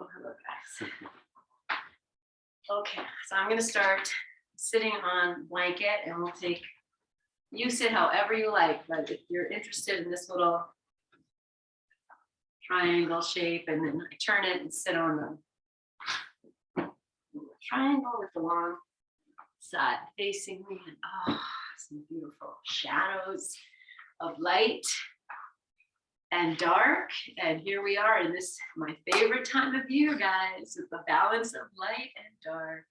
Oh, hello, guys. Okay, so I'm going to start sitting on blanket, and we'll take, you sit however you like, but if you're interested in this little triangle shape, and then I turn it and sit on the triangle with the long side facing me, and oh, some beautiful shadows of light and dark. And here we are in this, my favorite time of year, guys, with the balance of light and dark,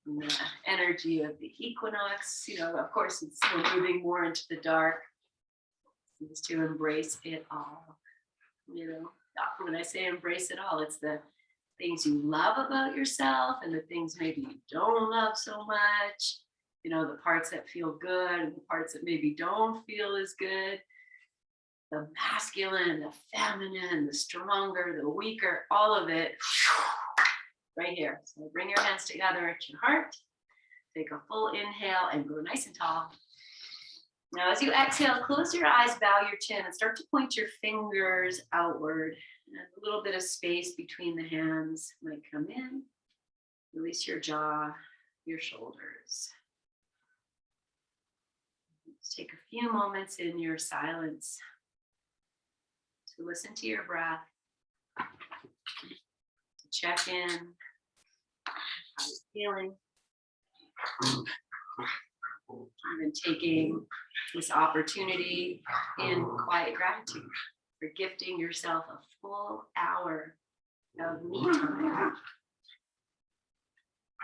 and the energy of the equinox. You know, of course, it's still moving more into the dark, is to embrace it all. You know, when I say embrace it all, it's the things you love about yourself and the things maybe you don't love so much. You know, the parts that feel good and the parts that maybe don't feel as good. The masculine, the feminine, the stronger, the weaker, all of it right here. So bring your hands together at your heart. Take a full inhale and go nice and tall. Now, as you exhale, close your eyes, bow your chin, and start to point your fingers outward. And a little bit of space between the hands might come in. Release your jaw, your shoulders. Just take a few moments in your silence to listen to your breath, to check in, how you're feeling. Even taking this opportunity in quiet gratitude for gifting yourself a full hour of me time.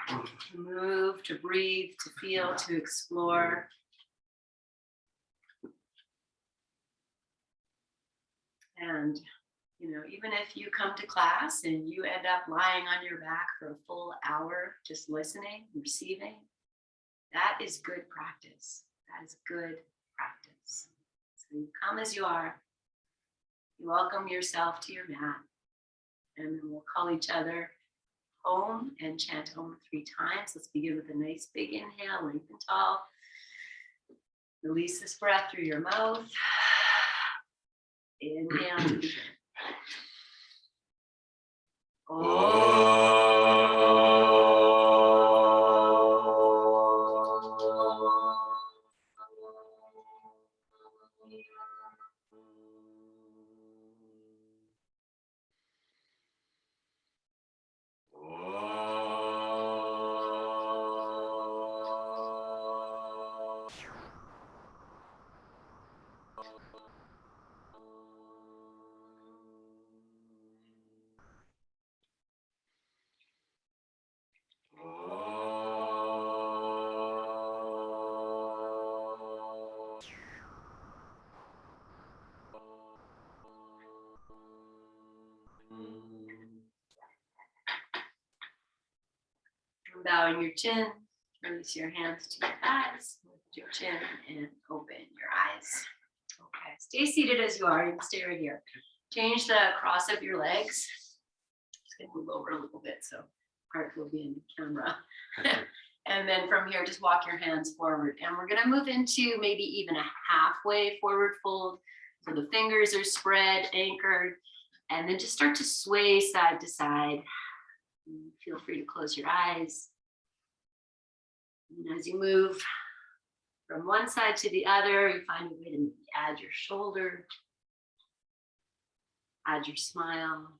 To move, to breathe, to feel, to explore. And, you know, even if you come to class and you end up lying on your back for a full hour, just listening, receiving, that is good practice. That is good practice. So you come as you are. You welcome yourself to your mat. And then we'll call each other home and chant home 3 times. Let's begin with a nice big inhale, lengthen tall. Release this breath through your mouth. Inhale to begin. Bowing your chin, release your hands to your thighs, lift your chin and open your eyes. Okay, stay seated as you are. You can stay right here. Change the cross of your legs. Just gonna move over a little bit so part will be in the camera. And then from here, just walk your hands forward. And we're gonna move into maybe even a halfway forward fold. So the fingers are spread, anchored, and then just start to sway side to side. Feel free to close your eyes. And as you move from one side to the other, you find a way to add your shoulder, add your smile.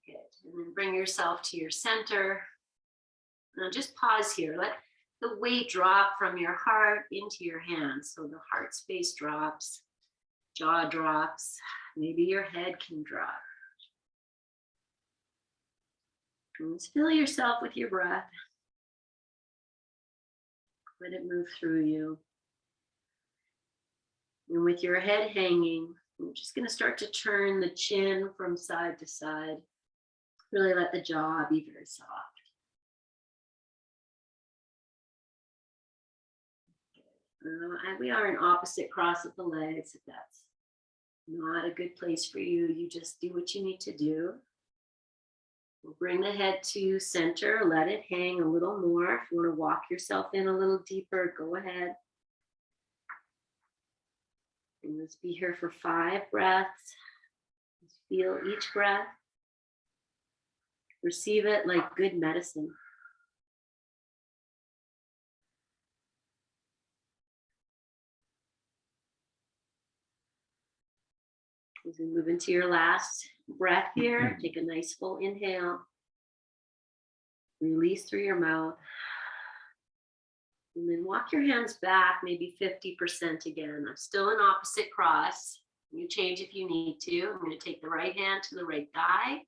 Good. And then bring yourself to your center. Now just pause here. Let the weight drop from your heart into your hands. So the heart space drops, jaw drops, maybe your head can drop. And just fill yourself with your breath. Let it move through you. And with your head hanging, I'm just going to start to turn the chin from side to side. Really let the jaw be very soft. We are in opposite cross of the legs. If that's not a good place for you, you just do what you need to do. We'll bring the head to center, let it hang a little more. If you want to walk yourself in a little deeper, go ahead. And let's be here for 5 breaths. Just Feel each breath. Receive it like good medicine. As we move into your last breath here, take a nice full inhale. Release through your mouth. And then walk your hands back, maybe 50% again. I'm still in opposite cross. You change if you need to. I'm going to take the right hand to the right thigh,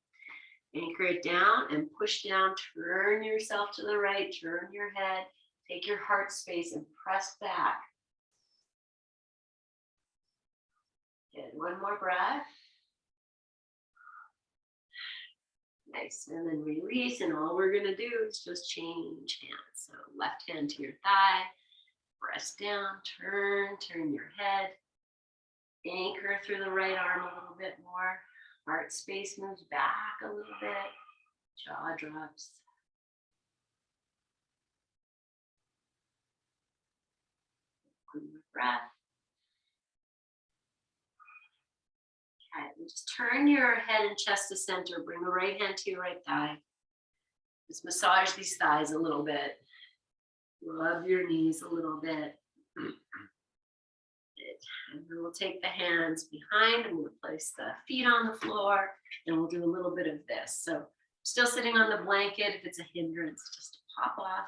anchor it down and push down. Turn yourself to the right, turn your head, take your heart space and press back. Good. One more breath. Nice. And then release. And all we're going to do is just change hands. So left hand to your thigh, press down, turn your head, anchor through the right arm a little bit more. Heart space moves back a little bit. Jaw drops. One more breath. Okay, and just turn your head and chest to center. Bring the right hand to your right thigh. Just massage these thighs a little bit. Rub your knees a little bit. And then we'll take the hands behind and we'll place the feet on the floor and we'll do a little bit of this. So still sitting on the blanket, if it's a hindrance, just pop off.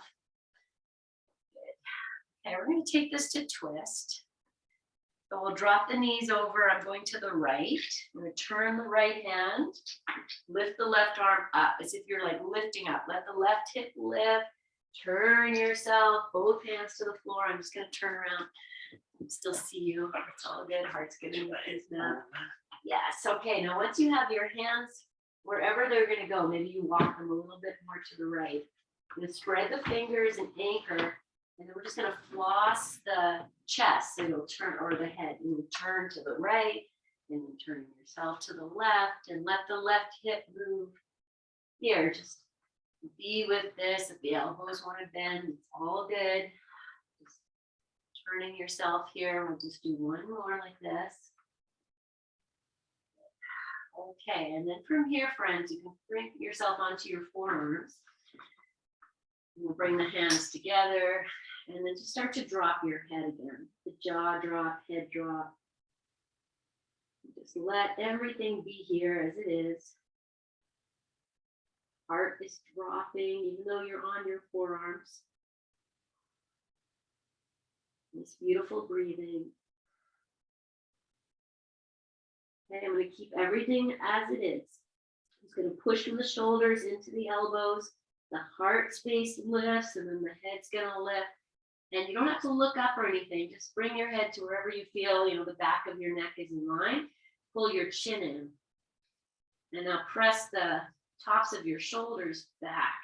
Good. Okay, we're going to take this to twist. So we'll drop the knees over. I'm going to the right. I'm going to turn the right hand, lift the left arm up as if you're like lifting up. Let the left hip lift. Turn yourself, both hands to the floor. I'm just going to turn around. Still see you. It's all good. Heart's getting now. Yes. Okay. Now, once you have your hands wherever they're going to go, maybe you walk them a little bit more to the right. I'm going to spread the fingers and anchor, and then we're just going to floss the chest. So you'll turn, or the head, and you turn to the right, and you turn yourself to the left, and let the left hip move here. Just be with this. If the elbows want to bend, it's all good. Just turning yourself here. We'll just do one more like this. Okay, and then from here, friends, you can bring yourself onto your forearms. We'll bring the hands together and then just start to drop your head again. The jaw drop, head drop. Just let everything be here as it is. Heart is dropping, even though you're on your forearms. This beautiful breathing. Okay, I'm going to keep everything as it is. I'm just going to push from the shoulders into the elbows. The heart space lifts, and then the head's going to lift. And you don't have to look up or anything. Just bring your head to wherever you feel, the back of your neck is in line. Pull your chin in. And now press the tops of your shoulders back.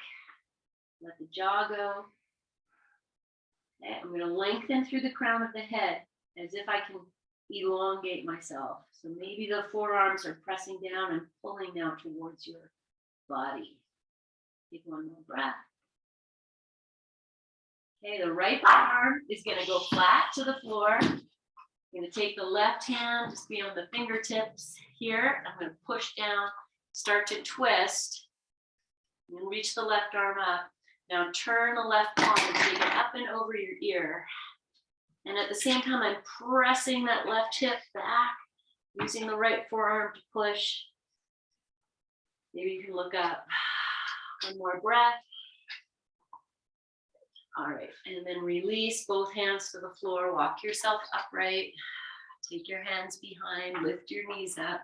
Let the jaw go. Okay, I'm going to lengthen through the crown of the head as if I can elongate myself. So maybe the forearms are pressing down and pulling now towards your body. Take one more breath. Okay, the right arm is going to go flat to the floor. I'm going to take the left hand, just be on the fingertips here. I'm going to push down, start to twist, and reach the left arm up. Now turn the left palm and take it up and over your ear. And at the same time, I'm pressing that left hip back, using the right forearm to push. Maybe you can look up. One more breath. All right, and then release both hands to the floor. Walk yourself upright. Take your hands behind, lift your knees up.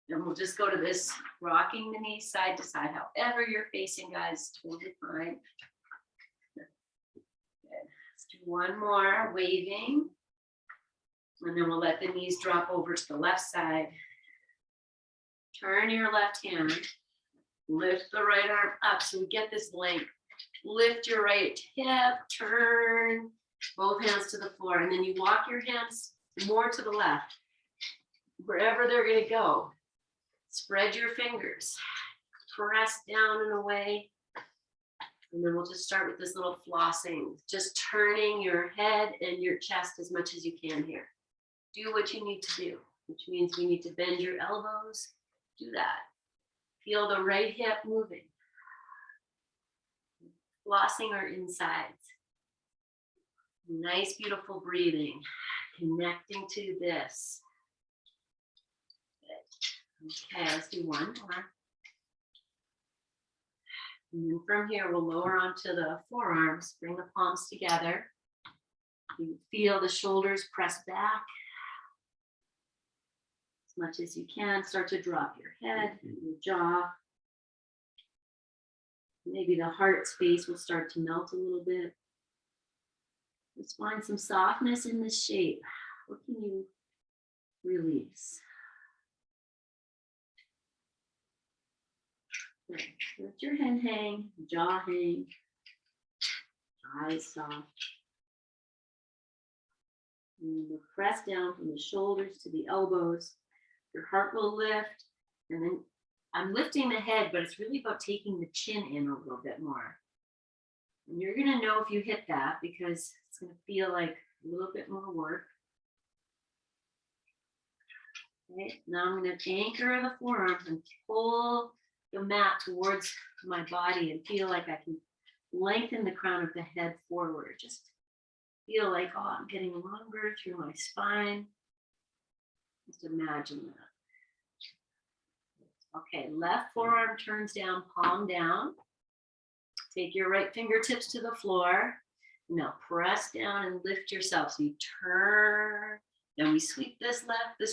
And we'll just go to this rocking the knees side to side, however you're facing, guys, totally fine. Good. Let's do one more, waving. And then we'll let the knees drop over to the left side. Turn your left hand, lift the right arm up so we get this length. Lift your right hip, turn both hands to the floor, and then you walk your hands more to the left, wherever they're going to go. Spread your fingers, press down and away, and then we'll just start with this little flossing, just turning your head and your chest as much as you can here. Do what you need to do, which means we need to bend your elbows, Do that. Feel the right hip moving. Flossing our insides. Nice, beautiful breathing. Connecting to this. Good. Okay, let's do one more. And then from here, we'll lower onto the forearms, bring the palms together. You feel the shoulders press back as much as you can. Start to drop your head, your jaw. Maybe the heart space will start to melt a little bit. Just find some softness in this shape. What can you release? Good. Let your head hang, jaw hang, eyes soft. And we'll press down from the shoulders to the elbows. Your heart will lift. And then I'm lifting the head, but it's really about taking the chin in a little bit more. And you're going to know if you hit that because it's going to feel like a little bit more work. Okay, now I'm going to anchor the forearms and pull the mat towards my body and feel like I can lengthen the crown of the head forward. Just feel like, oh, I'm getting longer through my spine. Just imagine that. Okay, left forearm turns down, palm down. Take your right fingertips to the floor. Now press down and lift yourself. So you turn, then we sweep this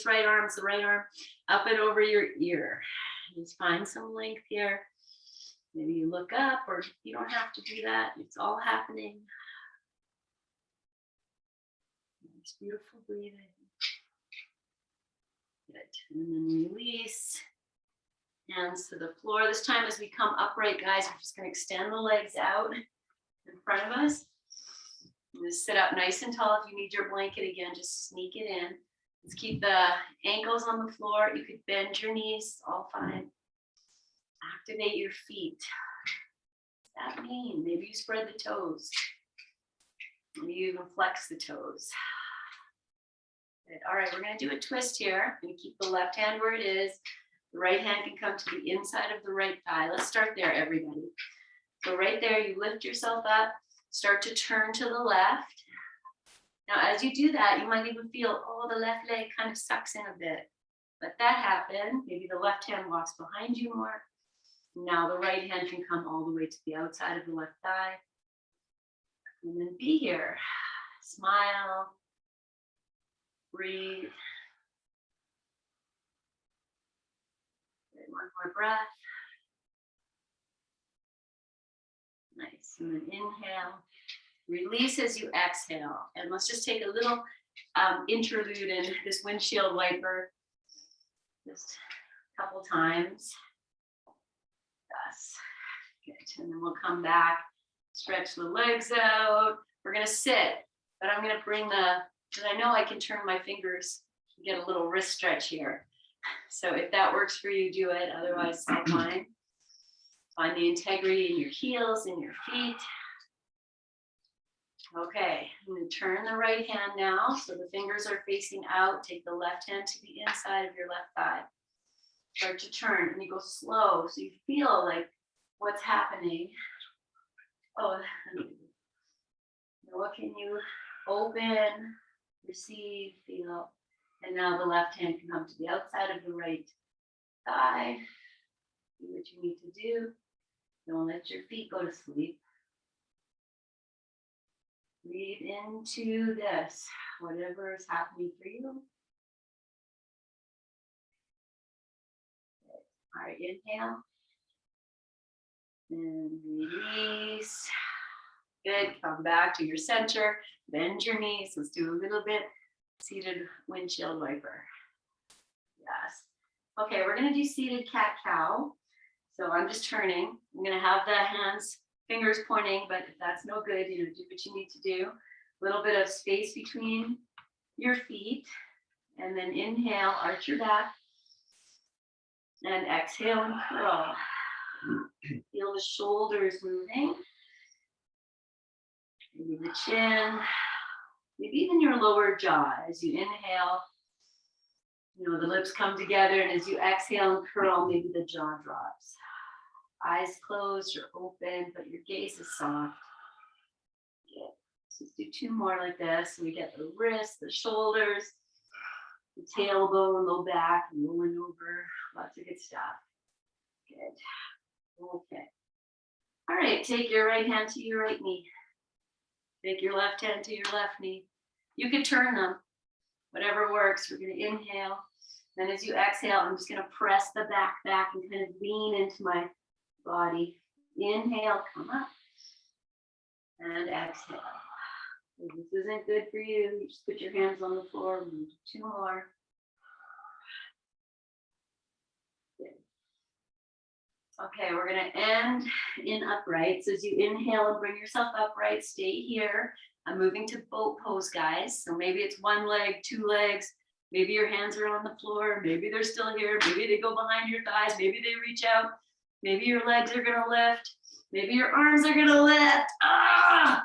right arm, it's the right arm, up and over your ear. Just find some length here. Maybe you look up, or you don't have to do that. It's all happening. Nice, beautiful breathing. Good. And then release. Hands to the floor. This time as we come upright, guys, we're just going to extend the legs out in front of us. Just sit up nice and tall. If you need your blanket again, just sneak it in. Let's keep the ankles on the floor. You could bend your knees, all fine. Activate your feet. What does that mean? Maybe you spread the toes. Maybe you even flex the toes. Good. All right, we're going to do a twist here. I'm going to keep the left hand where it is. The right hand can come to the inside of the right thigh. Let's start there, everybody. So right there, you lift yourself up, start to turn to the left. Now, as you do that, you might even feel, oh, the left leg kind of sucks in a bit. Let that happen. Maybe the left hand walks behind you more. Now the right hand can come all the way to the outside of the left thigh. And then be here. Smile. Breathe. One more breath. Nice. And then inhale. Release as you exhale. And let's just take a little interlude in this windshield wiper. Just a couple times. Yes. Good. And then we'll come back. Stretch the legs out. We're going to sit. But I'm going to bring because I know I can turn my fingers and get a little wrist stretch here. So if that works for you, do it. Otherwise, it's fine. Find the integrity in your heels and your feet. Okay, I'm going to turn the right hand now. So the fingers are facing out. Take the left hand to the inside of your left thigh. Start to turn and you go slow. So you feel like what's happening. Oh, what can you open, receive, feel? And now the left hand can come to the outside of the right thigh. Do what you need to do. Don't let your feet go to sleep. Breathe into this, whatever is happening for you. All right, inhale. And release. Good, come back to your center. Bend your knees. Let's do a little bit. Seated windshield wiper. Yes. Okay, we're going to do seated cat-cow. So I'm just turning. I'm going to have the hands, fingers pointing, but if that's no good, do what you need to do. A little bit of space between your feet. And then inhale, arch your back. And exhale and curl. Feel the shoulders moving. Maybe the chin. Maybe even your lower jaw as you inhale You know, the lips come together, and as you exhale and curl, maybe the jaw drops. Eyes closed or open, but your gaze is soft. Good. So let's do 2 more like this. So we get the wrists, the shoulders, the tailbone, low back, rolling over. Lots of good stuff. Good. Okay. All right, take your right hand to your right knee. Take your left hand to your left knee. You could turn them, whatever works. We're going to inhale. Then as you exhale, I'm just going to press the back and kind of lean into my body. Inhale, come up. And exhale. If this isn't good for you, you just put your hands on the floor. We'll do 2 more. Good. Okay, we're going to end in upright. So as you inhale and bring yourself upright, stay here. I'm moving to boat pose, guys. So maybe it's 1 leg, 2 legs. Maybe your hands are on the floor. Maybe they're still here. Maybe they go behind your thighs. Maybe they reach out. Maybe your legs are going to lift. Maybe your arms are going to lift. Ah!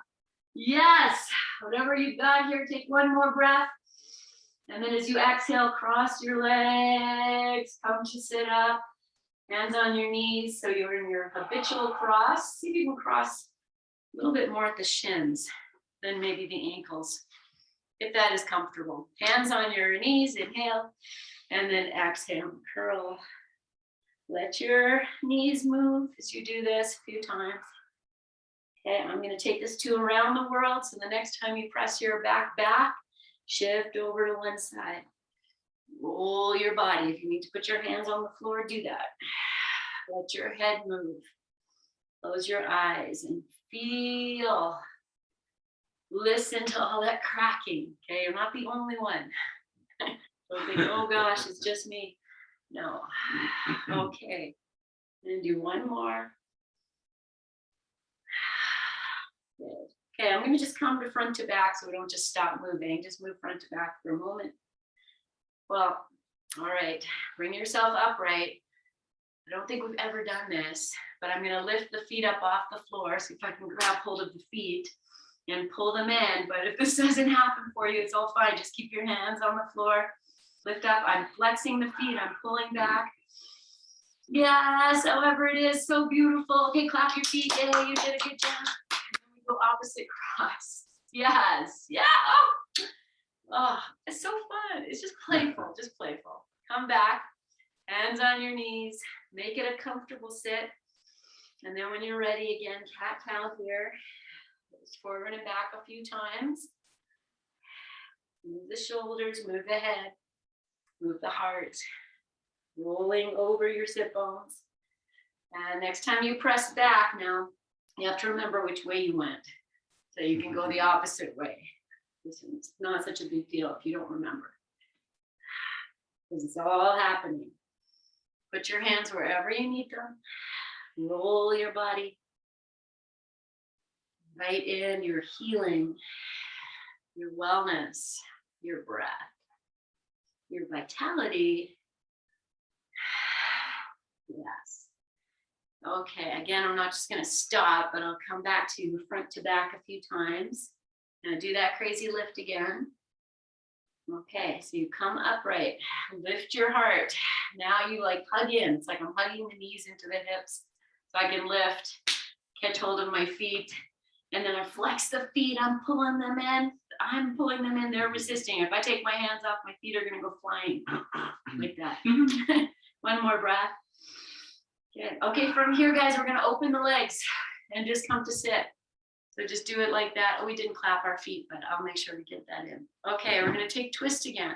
Yes. Whatever you've got here, take 1 more breath. And then as you exhale, cross your legs. Come to sit up. Hands on your knees. So you're in your habitual cross. See if you can cross a little bit more at the shins than maybe the ankles, if that is comfortable. Hands on your knees, inhale, and then exhale, curl. Let your knees move as you do this a few times. Okay, I'm going to take this to around the world. So the next time you press your back, shift over to one side. Roll your body. If you need to put your hands on the floor, do that. Let your head move. Close your eyes and feel. Listen to all that cracking. Okay, you're not the only one. Don't think, oh gosh, it's just me. No. Okay. And do 1 more. Good. Okay, I'm going to just come to front to back so we don't just stop moving. Just move front to back for a moment. Well, all right. Bring yourself upright. I don't think we've ever done this, but I'm going to lift the feet up off the floor. See if I can grab hold of the feet and pull them in. But if this doesn't happen for you, it's all fine. Just keep your hands on the floor. Lift up. I'm flexing the feet. I'm pulling back. Yes, however it is. So beautiful. Okay, clap your feet. Yay, you did a good job. And then we go opposite cross. Yes. Yeah. Oh, it's so fun. It's just playful. Just playful. Come back. Hands on your knees. Make it a comfortable sit. And then when you're ready, again, cat-cow here. Forward and back a few times. Move the shoulders, move the head, move the heart. Rolling over your sit bones. And next time you press back now, you have to remember which way you went. So you can go the opposite way. It's not such a big deal if you don't remember. Because it's all happening. Put your hands wherever you need them. Roll your body. Invite in your healing, your wellness, your breath, your vitality. Yes. Okay, again, I'm not just going to stop, but I'll come back to front to back a few times. Now do that crazy lift again. Okay, so you come upright, lift your heart. Now you like hug in. It's like I'm hugging the knees into the hips so I can lift, catch hold of my feet. And then I flex the feet, I'm pulling them in. I'm pulling them in, they're resisting. If I take my hands off, my feet are gonna go flying like that. 1 more breath. Good. Okay, from here, guys, we're gonna open the legs and just come to sit. So just do it like that. Oh, we didn't clap our feet, but I'll make sure we get that in. Okay, we're gonna take twist again.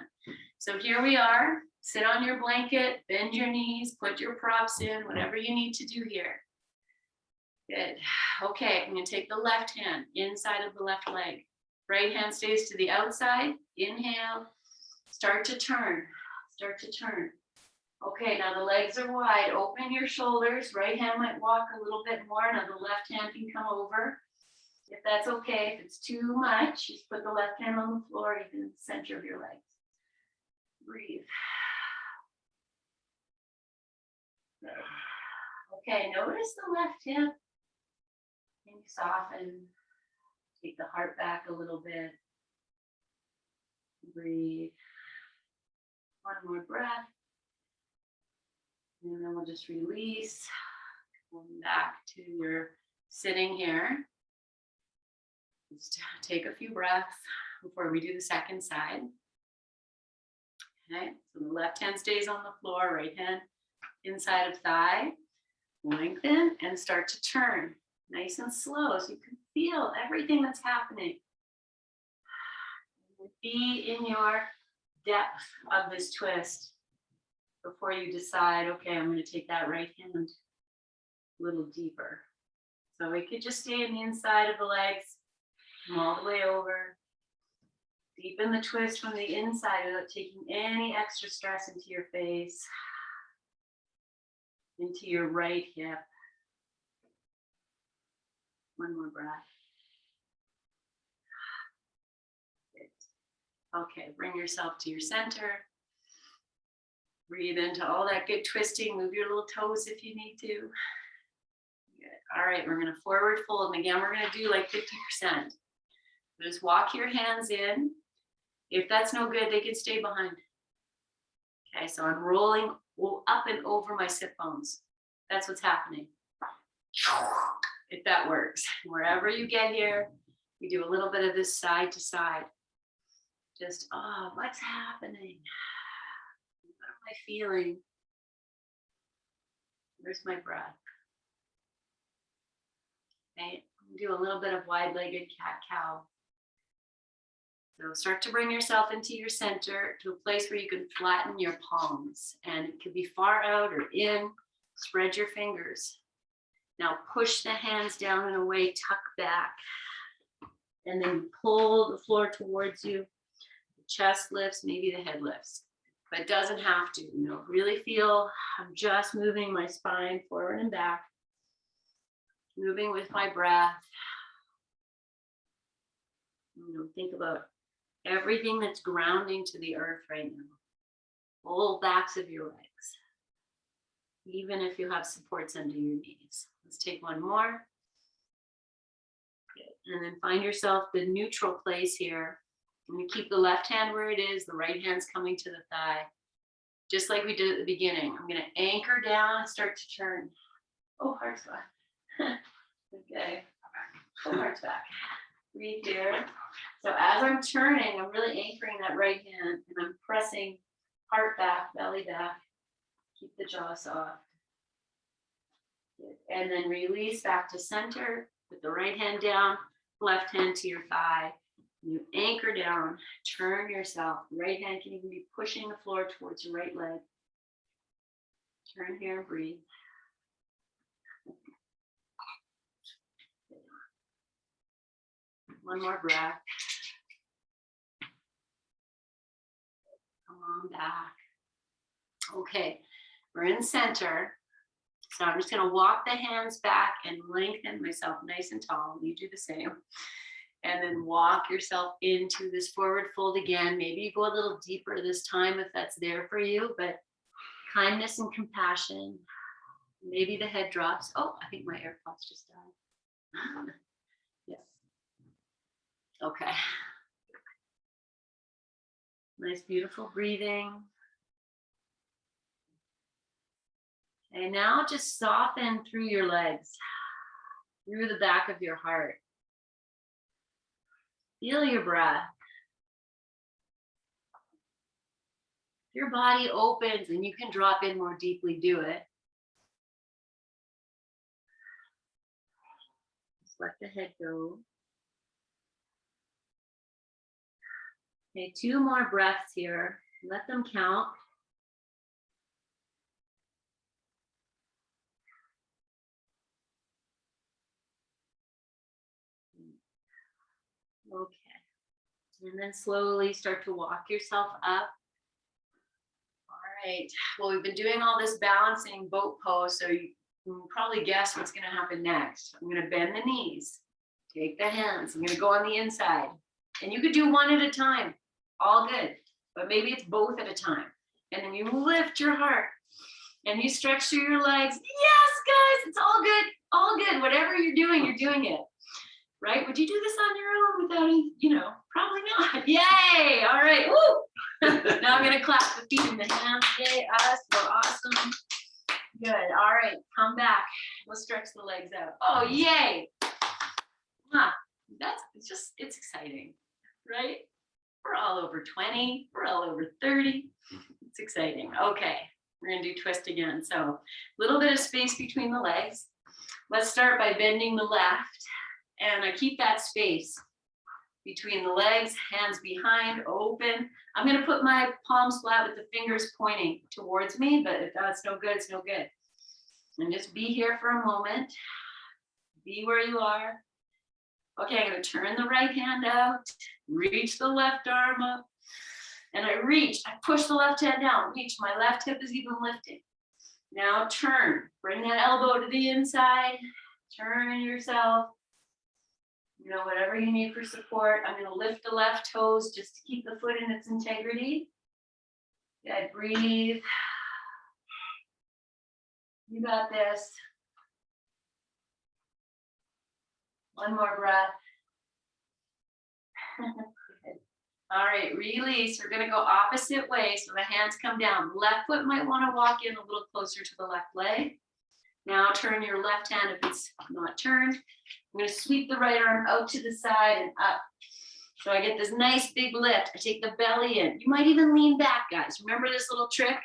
So here we are. Sit on your blanket, bend your knees, put your props in, whatever you need to do here. Good. Okay, I'm going to take the left hand inside of the left leg. Right hand stays to the outside. Inhale. Start to turn. Start to turn. Okay, now the legs are wide. Open your shoulders. Right hand might walk a little bit more. Now the left hand can come over. If that's okay, if it's too much, just put the left hand on the floor, even in the center of your legs. Breathe. Good. Okay, notice the left hip. Can you soften? Take the heart back a little bit. Breathe. One more breath. And then we'll just release. Going back to your sitting here. Just take a few breaths before we do the second side. Okay, so the left hand stays on the floor, right hand inside of thigh. Lengthen and start to turn nice and slow so you can feel everything that's happening. Be in your depth of this twist before you decide, okay, I'm going to take that right hand a little deeper. So we could just stay on the inside of the legs, come all the way over. Deepen the twist from the inside without taking any extra stress into your face, into your right hip. One more breath. Good. Okay, bring yourself to your center. Breathe into all that good twisting. Move your little toes if you need to. Good. All right, we're going to forward fold. And again, we're going to do like 50%. Just walk your hands in. If that's no good, they can stay behind. Okay, so I'm rolling up and over my sit bones. That's what's happening. If that works. Wherever you get here, we do a little bit of this side to side. Just, oh, what's happening? What am I feeling? Where's my breath? Okay, do a little bit of wide-legged cat-cow. So start to bring yourself into your center to a place where you can flatten your palms. And it could be far out or in. Spread your fingers. Now push the hands down and away, tuck back. And then pull the floor towards you. The chest lifts, maybe the head lifts. But it doesn't have to. You know, really feel I'm just moving my spine forward and back. Moving with my breath. You know, think about everything that's grounding to the earth right now. Full backs of your legs. Even if you have supports under your knees. Let's take one more. Good. And then find yourself the neutral place here. And you keep the left hand where it is, the right hand's coming to the thigh. Just like we did at the beginning. I'm going to anchor down and start to turn. Oh, heart's back. Okay. Oh, heart's back. Breathe here. So as I'm turning, I'm really anchoring that right hand and I'm pressing heart back, belly back. Keep the jaw soft. Good. And then release back to center. Put the right hand down, left hand to your thigh. You anchor down, turn yourself. Right hand can even be pushing the floor towards your right leg. Turn here and breathe. One more breath. Come on back. Okay, we're in center. So I'm just going to walk the hands back and lengthen myself nice and tall. You do the same. And then walk yourself into this forward fold again. Maybe you go a little deeper this time if that's there for you, but kindness and compassion. Maybe the head drops. Oh, I think my AirPods just died. Yeah. Okay. Nice, beautiful breathing. Okay, now just soften through your legs, through the back of your heart. Feel your breath. If your body opens and you can drop in more deeply, do it. Just let the head go. Okay, 2 more breaths here. Let them count. Okay. And then slowly start to walk yourself up. All right. Well, we've been doing all this balancing boat pose, so you can probably guess what's going to happen next. I'm going to bend the knees. Take the hands. I'm going to go on the inside. And you could do one at a time. All good. But maybe it's both at a time. And then you lift your heart. And you stretch through your legs. Yes, guys, it's all good. All good. Whatever you're doing it. Right? Would you do this on your own without any, probably not. Yay! All right. Woo! Now I'm gonna clap the feet and the hands. Yay, us, we're awesome. Good, all right, come back. Let's stretch the legs out. Oh, yay. It's exciting, right? We're all over 20, we're all over 30. It's exciting. Okay, we're gonna do twist again. So a little bit of space between the legs. Let's start by bending the left, and I keep that space between the legs, hands behind, open. I'm gonna put my palms flat with the fingers pointing towards me, but if that's no good, it's no good. And just be here for a moment. Be where you are. Okay, I'm gonna turn the right hand out, reach the left arm up, and I push the left hand down, reach, my left hip is even lifting. Now turn, bring that elbow to the inside, turn yourself. You know, whatever you need for support. I'm gonna lift the left toes just to keep the foot in its integrity. Good, breathe. You got this. One more breath. All right, release. We're gonna go opposite way. So the hands come down. Left foot might wanna walk in a little closer to the left leg. Now turn your left hand if it's not turned. I'm gonna sweep the right arm out to the side and up. So I get this nice big lift. I take the belly in. You might even lean back, guys. Remember this little trick?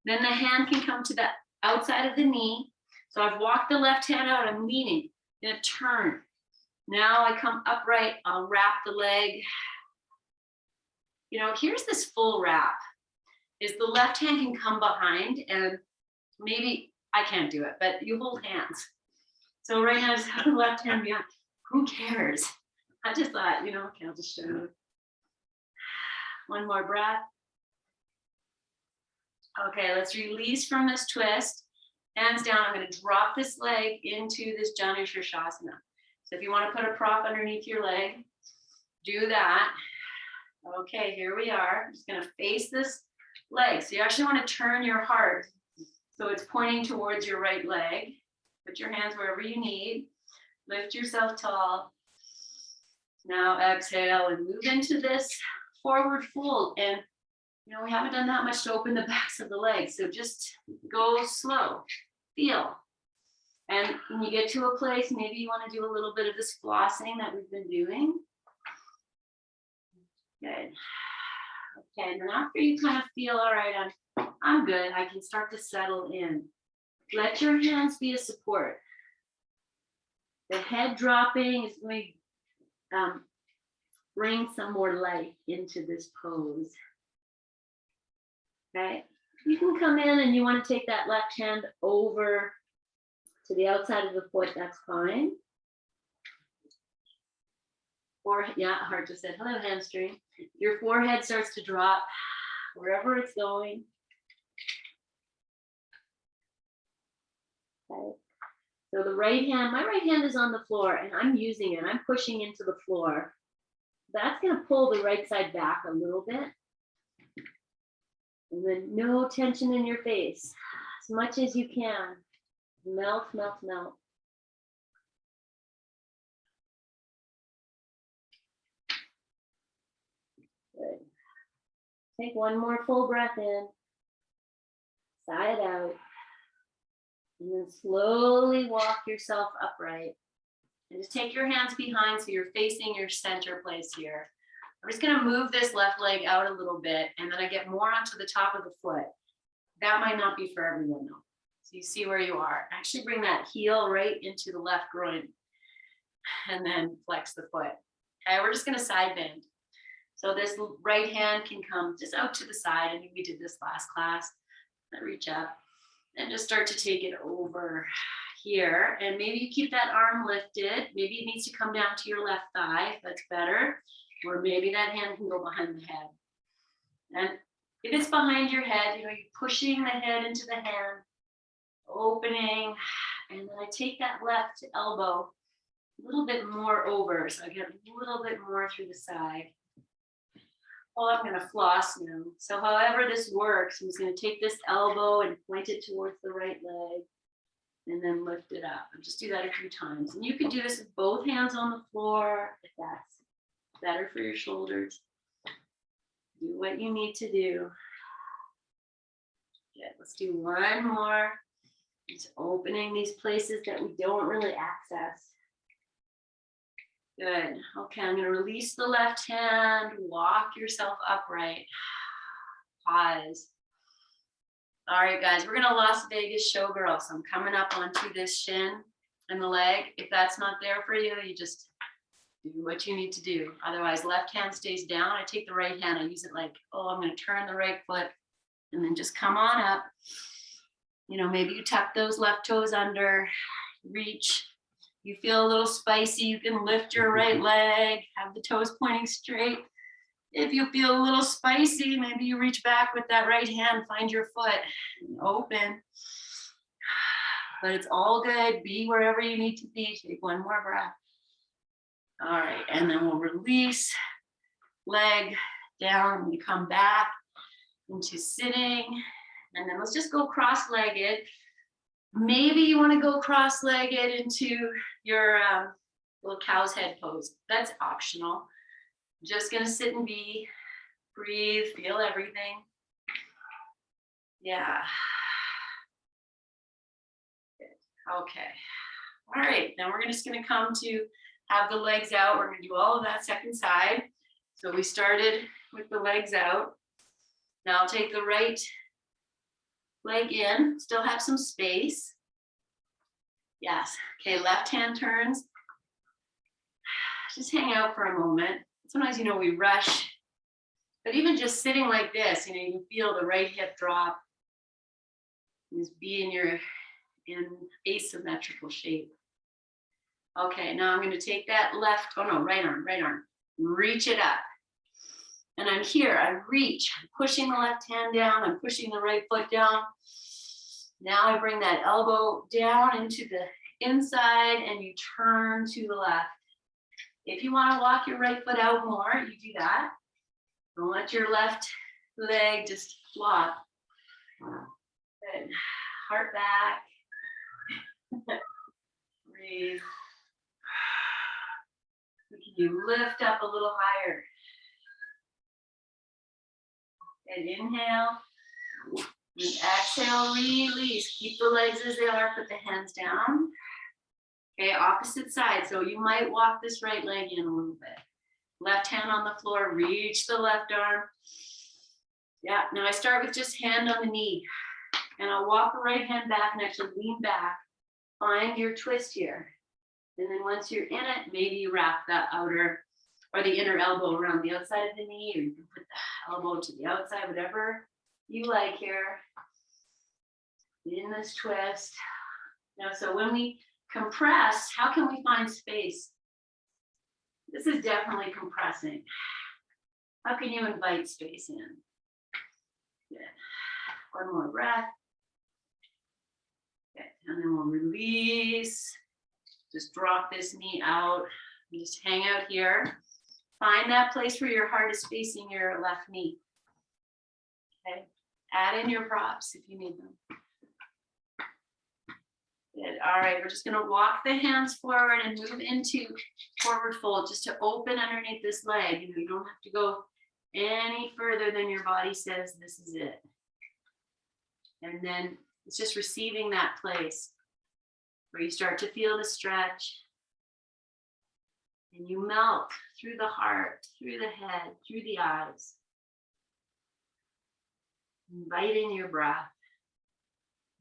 Then the hand can come to the outside of the knee. So I've walked the left hand out, I'm leaning. I'm gonna turn. Now I come upright, I'll wrap the leg. You know, here's this full wrap. Is the left hand can come behind, and maybe I can't do it, but you hold hands. So right now, just have the left hand behind. Who cares? I just thought, you know, okay, I'll just show you. One more breath. Okay, let's release from this twist. Hands down, I'm gonna drop this leg into this Shavasana. So if you wanna put a prop underneath your leg, do that. Okay, here we are. I'm just gonna face this leg. So you actually wanna turn your heart so it's pointing towards your right leg. Put your hands wherever you need. Lift yourself tall. Now exhale and move into this forward fold. And you know, we haven't done that much to open the backs of the legs. So just go slow, feel. And when you get to a place, maybe you want to do a little bit of this flossing that we've been doing. Good. Okay, and then after you kind of feel, all right, I'm good, I can start to settle in. Let your hands be a support. The head dropping is going to bring some more light into this pose. Okay, you can come in and you want to take that left hand over to the outside of the foot, that's fine. Or, yeah, heart just said, hello, hamstring. Your forehead starts to drop wherever it's going. Okay. So the right hand, my right hand is on the floor and I'm using it. I'm pushing into the floor. That's going to pull the right side back a little bit. And then no tension in your face. As much as you can. Melt, melt, melt. Good. Take one more full breath in. Sigh it out. And then slowly walk yourself upright. And just take your hands behind so you're facing your center place here. I'm just gonna move this left leg out a little bit and then I get more onto the top of the foot. That might not be for everyone though. So you see where you are. Actually bring that heel right into the left groin and then flex the foot. Okay, we're just gonna side bend. So this right hand can come just out to the side. I think we did this last class. Reach up and just start to take it over here. And maybe you keep that arm lifted. Maybe it needs to come down to your left thigh, if that's better. Or maybe that hand can go behind the head. And if it's behind your head, you know, you're pushing the head into the hand, opening, and then I take that left elbow a little bit more over, so I get a little bit more through the side. Oh, I'm gonna floss now. So however this works, I'm just gonna take this elbow and point it towards the right leg, and then lift it up. And just do that a few times. And you can do this with both hands on the floor, if that's better for your shoulders. Do what you need to do. Good. Let's do one more. Just opening these places that we don't really access. Good. Okay, I'm going to release the left hand. Walk yourself upright. Pause. All right, guys, we're going to Las Vegas showgirl. So I'm coming up onto this shin and the leg. If that's not there for you, you just do what you need to do. Otherwise, left hand stays down. I take the right hand. I use it like, oh, I'm going to turn the right foot and then just come on up. You know, maybe you tuck those left toes under, reach. You feel a little spicy, you can lift your right leg, have the toes pointing straight. If you feel a little spicy, maybe you reach back with that right hand, find your foot, and open. But it's all good. Be wherever you need to be. Take one more breath. All right, and then we'll release, leg down. We come back into sitting, and then let's just go cross-legged. Maybe you want to go cross-legged into your little cow's head pose. That's optional. Just gonna sit and be, breathe, feel everything. Yeah. Good. Okay. All right, now we're just gonna come to have the legs out. We're gonna do all of that second side. So we started with the legs out. Now I'll take the right leg in, still have some space. Yes. Okay, left hand turns. Just hang out for a moment. Sometimes, you know, we rush, but even just sitting like this, you know, you can feel the right hip drop. Just be in asymmetrical shape. Okay, now I'm going to take that right arm, reach it up. And I'm here, I reach, I'm pushing the left hand down, I'm pushing the right foot down. Now I bring that elbow down into the inside and you turn to the left. If you want to walk your right foot out more, you do that. Don't let your left leg just flop. Good. Heart back. Breathe. Can you lift up a little higher? And inhale. And exhale, release. Keep the legs as they are, put the hands down. Okay, opposite side. So you might walk this right leg in a little bit. Left hand on the floor, reach the left arm. Yeah, now I start with just hand on the knee. And I'll walk the right hand back and actually lean back. Find your twist here. And then once you're in it, maybe you wrap that outer or the inner elbow around the outside of the knee, or you can put the elbow to the outside, whatever you like here. In this twist. Now, so when we compress, how can we find space? This is definitely compressing. How can you invite space in? Good. One more breath. Okay. And then we'll release. Just drop this knee out. Just hang out here. Find that place where your heart is facing your left knee. Okay. Add in your props if you need them. Good. All right, we're just going to walk the hands forward and move into forward fold just to open underneath this leg. You don't have to go any further than your body says this is it. And then it's just receiving that place where you start to feel the stretch. And you melt through the heart, through the head, through the eyes. Invite in your breath.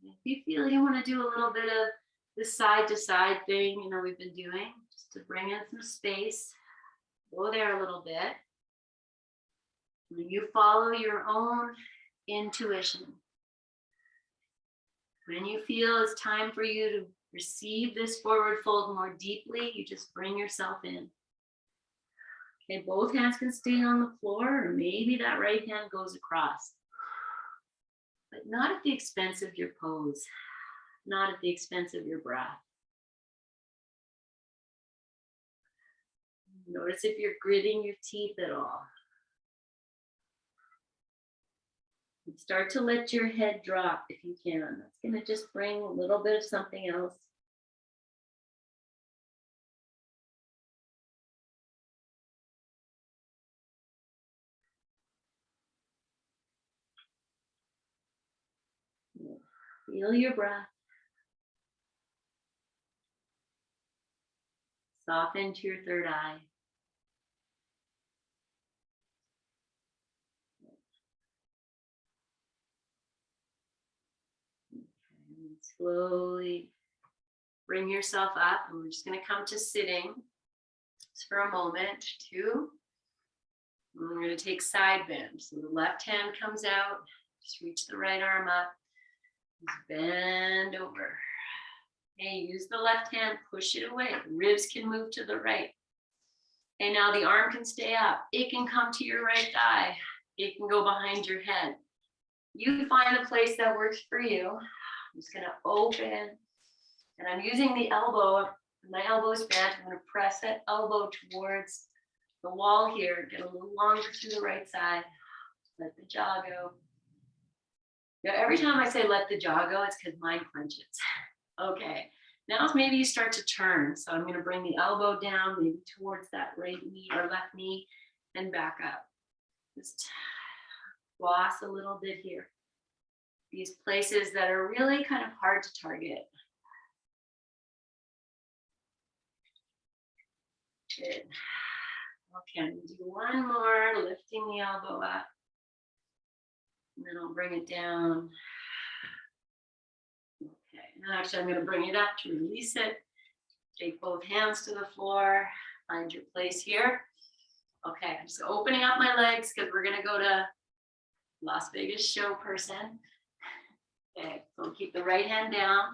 If you feel you want to do a little bit of the side to side thing, you know, we've been doing, just to bring in some space, go there a little bit. When you follow your own intuition. When you feel it's time for you to receive this forward fold more deeply, you just bring yourself in. Okay, both hands can stay on the floor, or maybe that right hand goes across. But not at the expense of your pose, not at the expense of your breath. Notice if you're gritting your teeth at all. And start to let your head drop if you can. That's going to just bring a little bit of something else. Feel your breath. Soften to your third eye. And slowly bring yourself up, and we're just going to come to sitting just for a moment, 2. And we're going to take side bend. So the left hand comes out, just reach the right arm up, just bend over. Okay, use the left hand, push it away. The ribs can move to the right. And now the arm can stay up. It can come to your right thigh. It can go behind your head. You find a place that works for you. I'm just going to open. And I'm using the elbow. My elbow is bent. I'm going to press that elbow towards the wall here. Get a little longer through the right side. Let the jaw go. Now, every time I say let the jaw go, it's because mine clenches. Okay. Now maybe you start to turn. So I'm going to bring the elbow down, maybe towards that right knee or left knee, and back up. Just floss a little bit here. These places that are really kind of hard to target. Good. Okay, I'm going to do one more, lifting the elbow up. And then I'll bring it down. Okay, and actually I'm going to bring it up to release it. Take both hands to the floor. Find your place here. Okay, I'm just opening up my legs because we're going to go to Las Vegas show person. Okay, so keep the right hand down.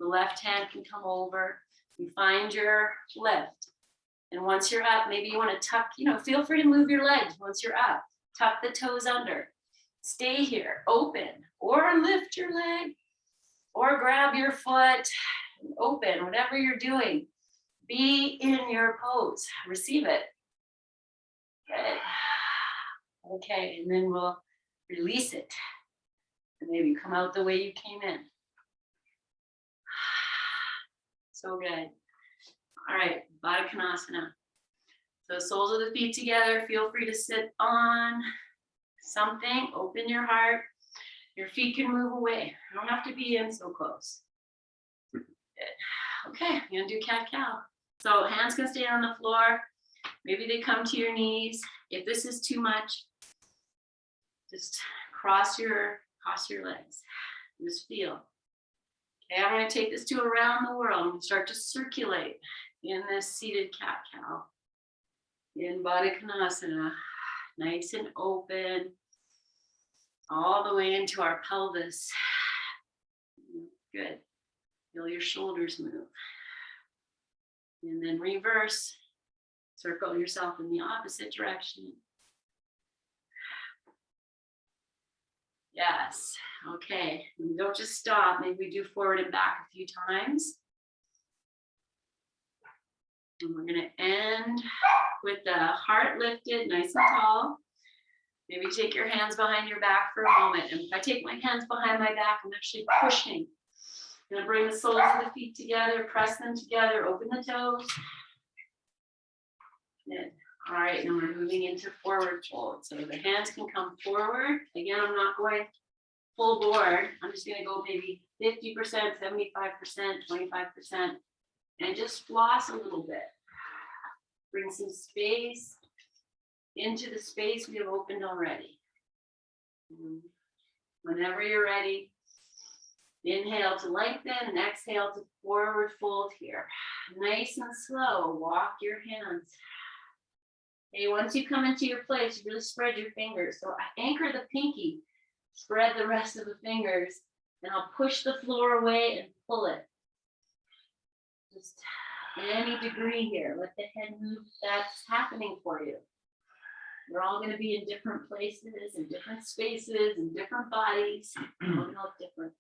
The left hand can come over. You find your lift. And once you're up, maybe you want to tuck, feel free to move your legs once you're up. Tuck the toes under. Stay here, open, or lift your leg, or grab your foot, and open, whatever you're doing. Be in your pose. Receive it. Good. Okay, and then we'll release it. And maybe come out the way you came in. So good. All right, Baddha Konasana. So soles of the feet together. Feel free to sit on something. Open your heart. Your feet can move away. You don't have to be in so close. Good. Okay, you're gonna do cat-cow. So hands can stay on the floor. Maybe they come to your knees. If this is too much, just cross your legs. Just feel. Okay, I'm going to take this to around the world. I'm going to start to circulate in this seated cat-cow. In Baddha Konasana, nice and open, all the way into our pelvis. Good. Feel your shoulders move. And then reverse. Circle yourself in the opposite direction. Yes. Okay. And don't just stop. Maybe we do forward and back a few times. And we're going to end with the heart lifted, nice and tall. Maybe take your hands behind your back for a moment. And if I take my hands behind my back, I'm actually pushing. I'm going to bring the soles of the feet together, press them together, open the toes. Good. All right, now we're moving into forward fold. So the hands can come forward. Again, I'm not going full board. I'm just going to go maybe 50%, 75%, 25%, and just floss a little bit. Bring some space into the space we have opened already. Whenever you're ready, inhale to lengthen and exhale to forward fold here. Nice and slow, walk your hands. Okay, once you come into your place, you really spread your fingers. So I anchor the pinky, spread the rest of the fingers, and I'll push the floor away and pull it. Just any degree here, let the head move. That's happening for you. We're all going to be in different places, in different spaces, in different bodies. All going to look different.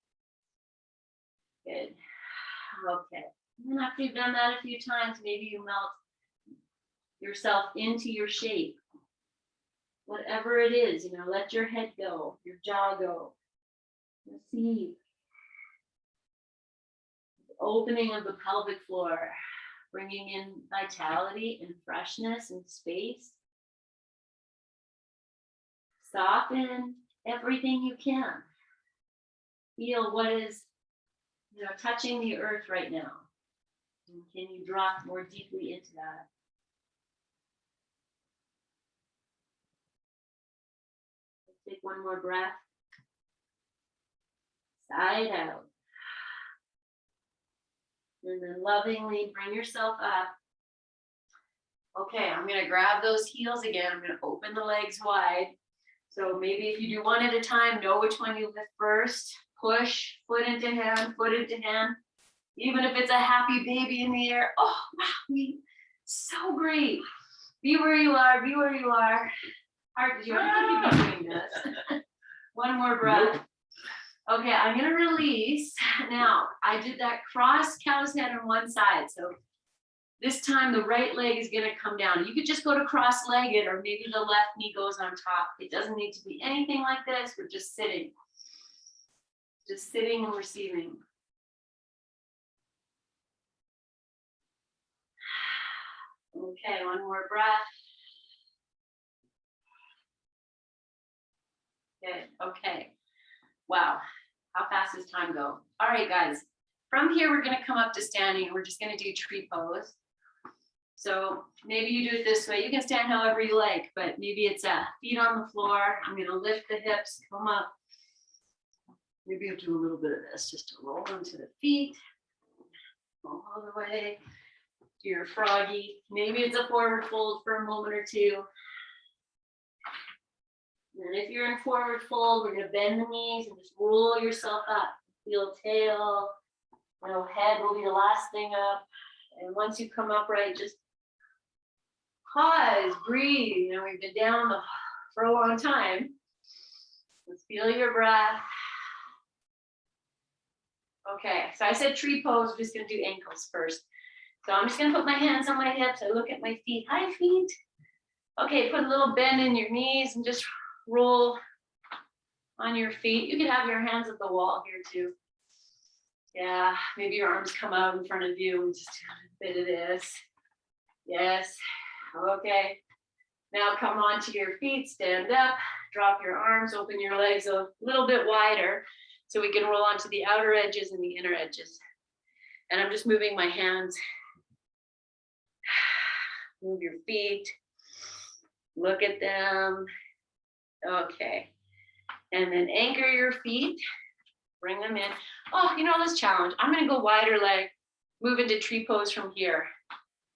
Good. Okay. And then after you've done that a few times, maybe you melt yourself into your shape. Whatever it is, let your head go, your jaw go. Receive. Opening of the pelvic floor, bringing in vitality and freshness and space. Soften everything you can. Feel what is touching the earth right now. And can you drop more deeply into that? Take one more breath. Side out. And then lovingly bring yourself up. Okay, I'm going to grab those heels again. I'm going to open the legs wide. So maybe if you do one at a time, know which one you lift first. Push, foot into hand, foot into hand. Even if it's a happy baby in the air. Oh, wow, so great. Be where you are, be where you are. Heart, do you want to keep doing this? One more breath. Okay, I'm going to release. Now, I did that cross cow's head on one side. So this time the right leg is going to come down. You could just go to cross-legged, or maybe the left knee goes on top. It doesn't need to be anything like this. We're just sitting. Just sitting and receiving. Okay, one more breath. Good, okay. Wow, how fast does time go? All right, guys. From here, we're gonna come up to standing, and we're just gonna do tree pose. So maybe you do it this way. You can stand however you like, but maybe it's feet on the floor. I'm gonna lift the hips, come up. Maybe you'll do a little bit of this, just to roll into the feet. All the way. Do your froggy. Maybe it's a forward fold for a moment or two. And if you're in forward fold, we're going to bend the knees and just roll yourself up. Feel tail. Head will be the last thing up. And once you come upright, just pause, breathe. We've been down for a long time. Let's feel your breath. Okay, so I said tree pose. We're just going to do ankles first. So I'm just going to put my hands on my hips. I look at my feet. Hi, feet. Okay, put a little bend in your knees and just roll on your feet. You can have your hands at the wall here too. Yeah, maybe your arms come out in front of you and just do a bit of this. Yes, okay. Now come onto your feet, stand up, drop your arms, open your legs a little bit wider so we can roll onto the outer edges and the inner edges. And I'm just moving my hands. Move your feet. Look at them. Okay. And then anchor your feet. Bring them in. Oh, this challenge. I'm going to go wider leg. Move into tree pose from here.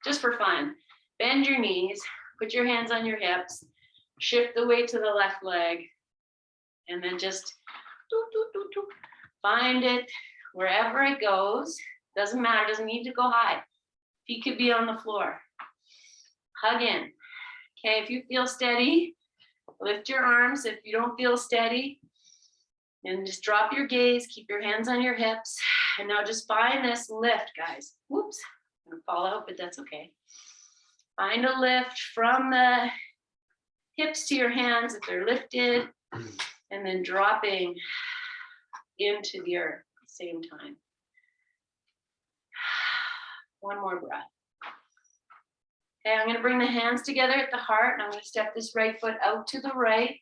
Just for fun. Bend your knees. Put your hands on your hips. Shift the weight to the left leg. And then just find it wherever it goes. Doesn't matter. Doesn't need to go high. Feet could be on the floor. Hug in. Okay, if you feel steady, lift your arms. If you don't feel steady, and just drop your gaze, keep your hands on your hips. And now just find this lift, guys. Whoops, I'm gonna fall out, but that's okay. Find a lift from the hips to your hands if they're lifted, and then dropping into the earth at the same time. One more breath. Okay, I'm going to bring the hands together at the heart, and I'm going to step this right foot out to the right.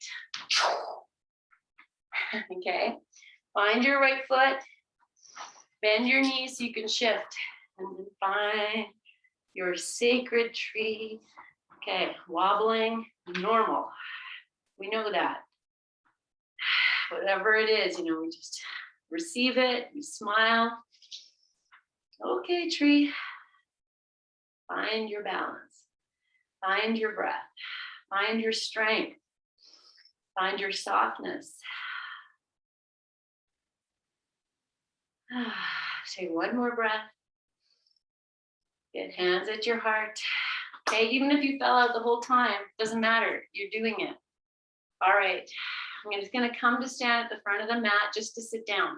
Okay, find your right foot, bend your knees so you can shift, and then find your sacred tree. Okay, wobbling, normal. We know that. Whatever it is, we just receive it, we smile. Okay, tree. Find your balance. Find your breath. Find your strength. Find your softness. Take one more breath. Get hands at your heart. Okay, even if you fell out the whole time, doesn't matter. You're doing it. All right. I'm just going to come to stand at the front of the mat just to sit down.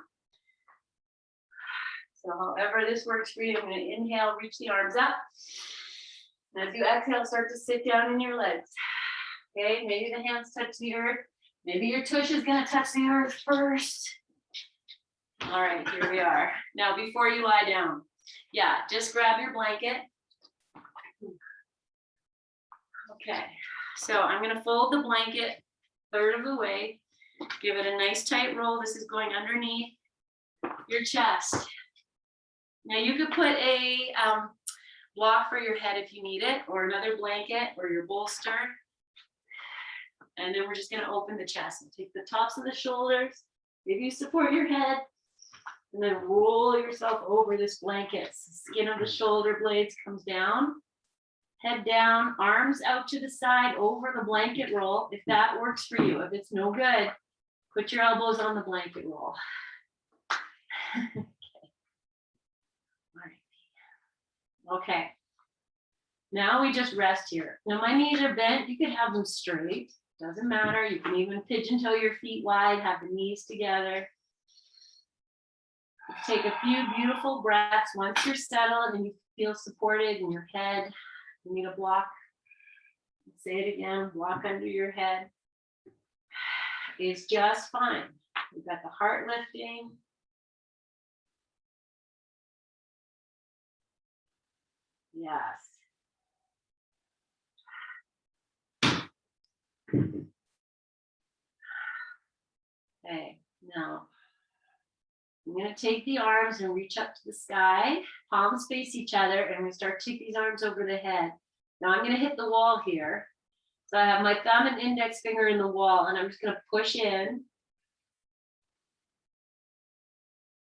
So however this works for you, I'm going to inhale, reach the arms up. And as you exhale, start to sit down in your legs. Okay, maybe the hands touch the earth. Maybe your tush is going to touch the earth first. All right, here we are. Now, before you lie down, just grab your blanket. Okay, so I'm going to fold the blanket a third of the way. Give it a nice tight roll. This is going underneath your chest. Now you could put a block for your head if you need it, or another blanket or your bolster. And then we're just going to open the chest and take the tops of the shoulders, maybe you support your head, and then roll yourself over this blanket. Skin of the shoulder blades comes down, head down, arms out to the side over the blanket roll. If that works for you, if it's no good, put your elbows on the blanket roll. Okay. All right. Okay. Now we just rest here. Now my knees are bent. You could have them straight. Doesn't matter. You can even pigeon toe your feet wide, have the knees together. Take a few beautiful breaths. Once you're settled and you feel supported in your head, you need a block. Say it again, block under your head is just fine. We've got the heart lifting. Yes. Okay, now I'm going to take the arms and reach up to the sky, palms face each other, and we start to take these arms over the head. Now I'm going to hit the wall here. So I have my thumb and index finger in the wall, and I'm just going to push in.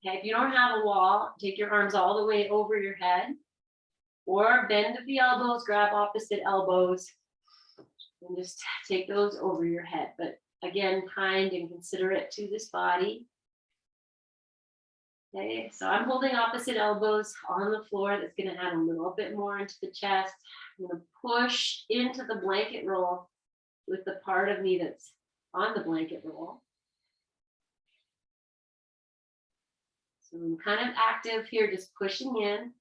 Okay, if you don't have a wall, take your arms all the way over your head, or bend at the elbows, grab opposite elbows, and just take those over your head. But again, kind and considerate to this body. Okay, so I'm holding opposite elbows on the floor. That's going to add a little bit more into the chest. I'm going to push into the blanket roll with the part of me that's on the blanket roll. So I'm kind of active here, just pushing in.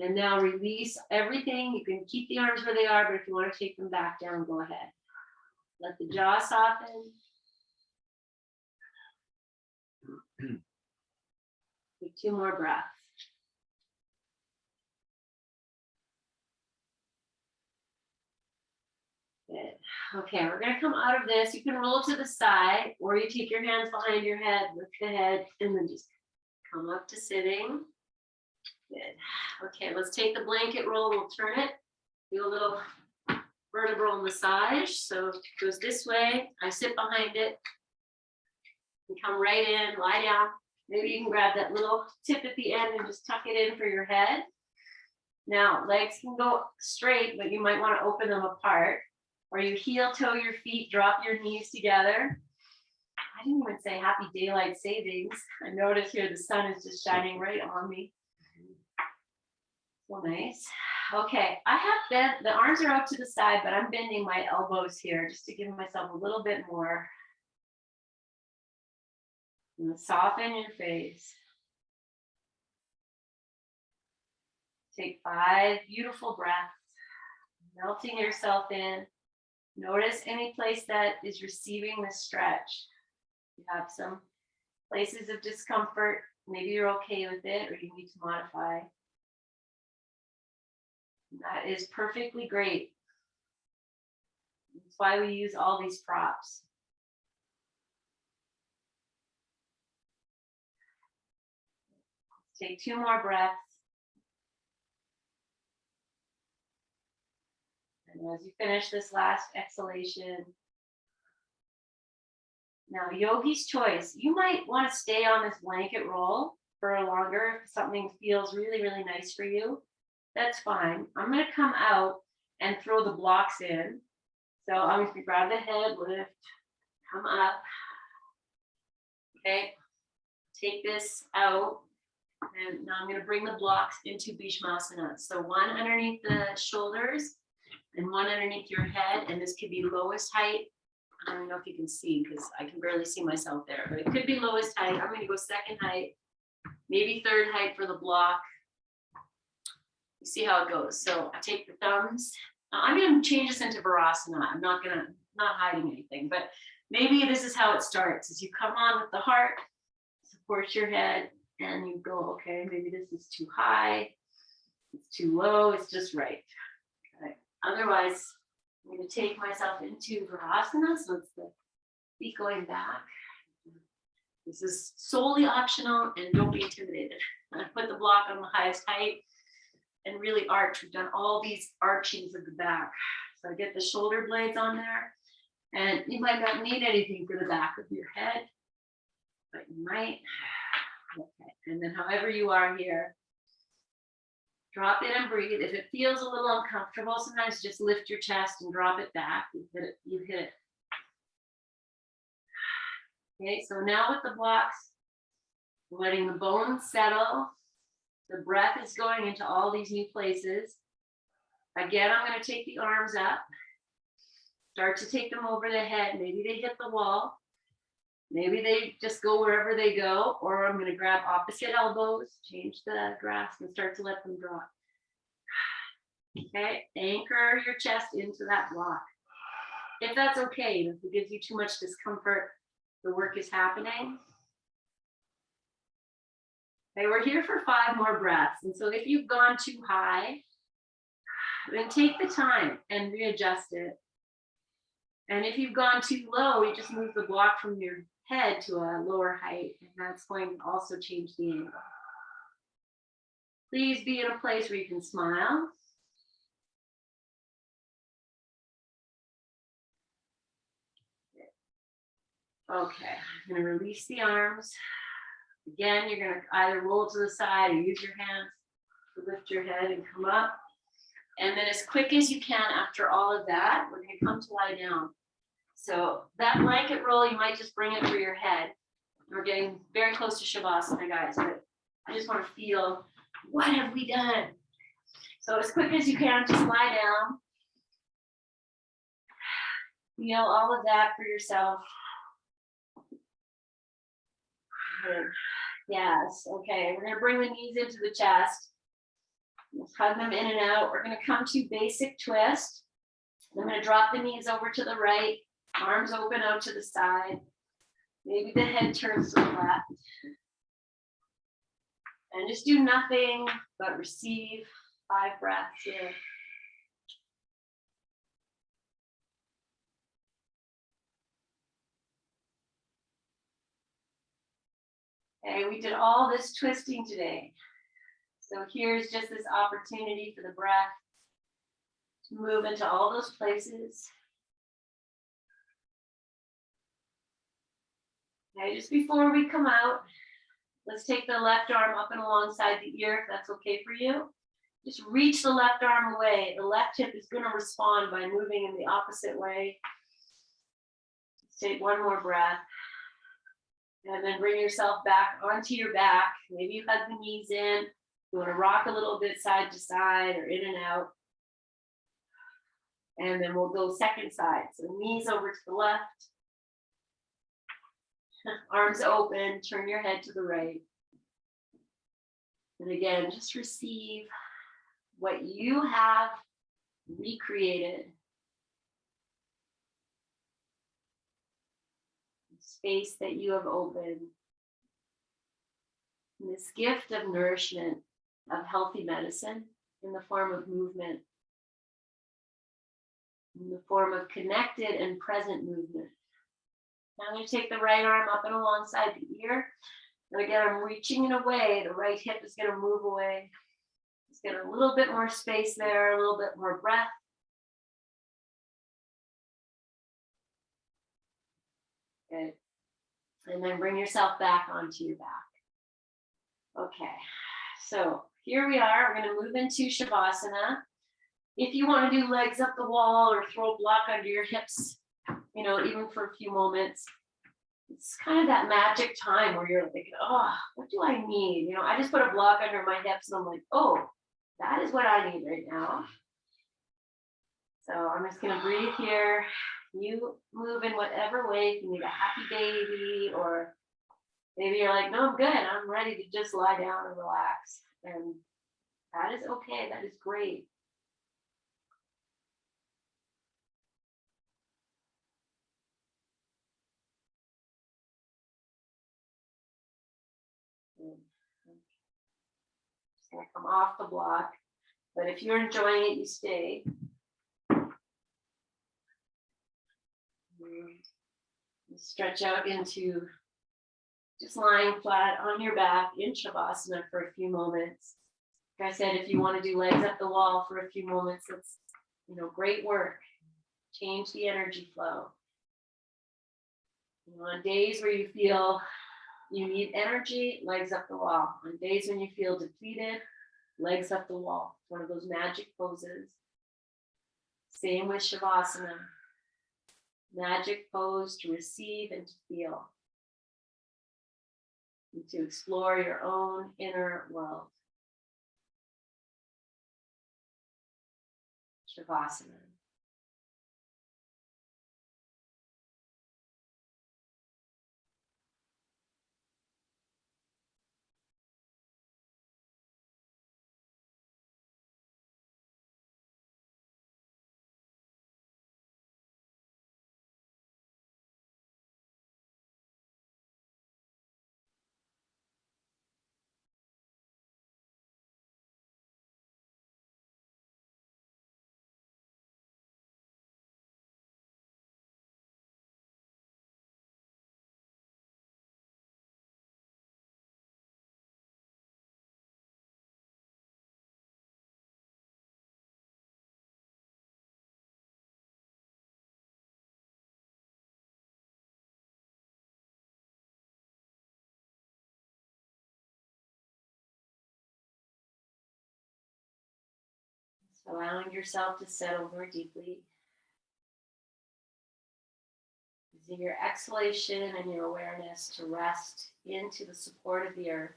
And now release everything. You can keep the arms where they are, but if you want to take them back down, go ahead. Let the jaw soften. Take 2 more breaths. Good. Okay, we're going to come out of this. You can roll to the side, or you take your hands behind your head, lift the head, and then just come up to sitting. Good. Okay, let's take the blanket roll. We'll turn it. Do a little vertebral massage. So it goes this way. I sit behind it. And come right in, lie down. Maybe you can grab that little tip at the end and just tuck it in for your head. Now, legs can go straight, but you might want to open them apart. Or you heel toe your feet, drop your knees together. I didn't even say happy daylight savings. I notice here the sun is just shining right on me. So nice. Okay, I have bent, the arms are out to the side, but I'm bending my elbows here just to give myself a little bit more. And soften your face. Take 5 beautiful breaths, melting yourself in. Notice any place that is receiving the stretch. You have some places of discomfort. Maybe you're okay with it, or you need to modify. That is perfectly great. That's why we use all these props. Take 2 more breaths. And as you finish this last exhalation, now yogi's choice. You might want to stay on this blanket roll for longer if something feels really, really nice for you. That's fine. I'm going to come out and throw the blocks in. So I'm going to grab the head, lift, come up. Okay, take this out. And now I'm going to bring the blocks into Virasana. So one underneath the shoulders and one underneath your head. And this could be lowest height. I don't know if you can see because I can barely see myself there, but it could be lowest height. I'm going to go second height, maybe third height for the block. You see how it goes. So I take the thumbs. Now I'm going to change this into Virasana. I'm not hiding anything, but maybe this is how it starts. As you come on with the heart, support your head. And you go, okay, maybe this is too high, it's too low, it's just right. Okay. Otherwise, I'm going to take myself into Virasana, so it's the feet going back. This is solely optional, and don't be intimidated. And put the block on the highest height and really arch. We've done all these archings of the back. So I get the shoulder blades on there, and you might not need anything for the back of your head, but you might. Okay, and then however you are here, drop it and breathe. If it feels a little uncomfortable, sometimes just lift your chest and drop it back. You hit it, you hit it. Okay, so now with the blocks, letting the bones settle. The breath is going into all these new places. Again, I'm going to take the arms up. Start to take them over the head. Maybe they hit the wall. Maybe they just go wherever they go. Or I'm going to grab opposite elbows, change the grasp, and start to let them drop. Okay, anchor your chest into that block. If that's okay, if it gives you too much discomfort, the work is happening. Okay, we're here for 5 more breaths. And so if you've gone too high, then take the time and readjust it. And if you've gone too low, you just move the block from your head to a lower height, and that's going to also change the angle. Please be in a place where you can smile. Okay, I'm going to release the arms. Again, you're going to either roll to the side or use your hands to lift your head and come up. And then as quick as you can after all of that, we're going to come to lie down. So that blanket roll, you might just bring it for your head. We're getting very close to Shavasana, guys, but I just want to feel, what have we done? So as quick as you can, just lie down. Feel all of that for yourself. Good. Yes, okay, we're going to bring the knees into the chest. Let's hug them in and out. We're going to come to basic twist. I'm going to drop the knees over to the right, arms open out to the side. Maybe the head turns to the left. And just do nothing but receive 5 breaths here. Okay, we did all this twisting today. So here's just this opportunity for the breath to move into all those places. Okay, just before we come out, let's take the left arm up and alongside the ear, if that's okay for you. Just reach the left arm away. The left hip is going to respond by moving in the opposite way. Let's take one more breath. And then bring yourself back onto your back. Maybe you hug the knees in. You want to rock a little bit side to side or in and out. And then we'll go second side. So knees over to the left. Arms open, turn your head to the right. And again, just receive what you have recreated. Space that you have opened. And this gift of nourishment, of healthy medicine in the form of movement, in the form of connected and present movement. Now I'm going to take the right arm up and alongside the ear. And again, I'm reaching it away. The right hip is going to move away. Let's get a little bit more space there, a little bit more breath. Good. And then bring yourself back onto your back. Okay, so here we are. We're going to move into Shavasana. If you want to do legs up the wall or throw a block under your hips, you know, even for a few moments, it's kind of that magic time where you're like, oh, what do I need? You know, I just put a block under my hips and I'm like, oh, that is what I need right now. So I'm just going to breathe here. You move in whatever way. If you need a happy baby, or maybe you're like, no, I'm good. I'm ready to just lie down and relax. And that is okay. That is great. Just gonna come off the block. But if you're enjoying it, you stay. Stretch out into Just lying flat on your back in Shavasana for a few moments. Like I said, if you want to do legs up the wall for a few moments, it's, great work. Change the energy flow. On days where you feel you need energy, legs up the wall. On days when you feel depleted, legs up the wall. It's one of those magic poses. Same with Shavasana. Magic pose to receive and to feel. And to explore your own inner world. Shavasana. Allowing yourself to settle more deeply. Using your exhalation and your awareness to rest into the support of the earth.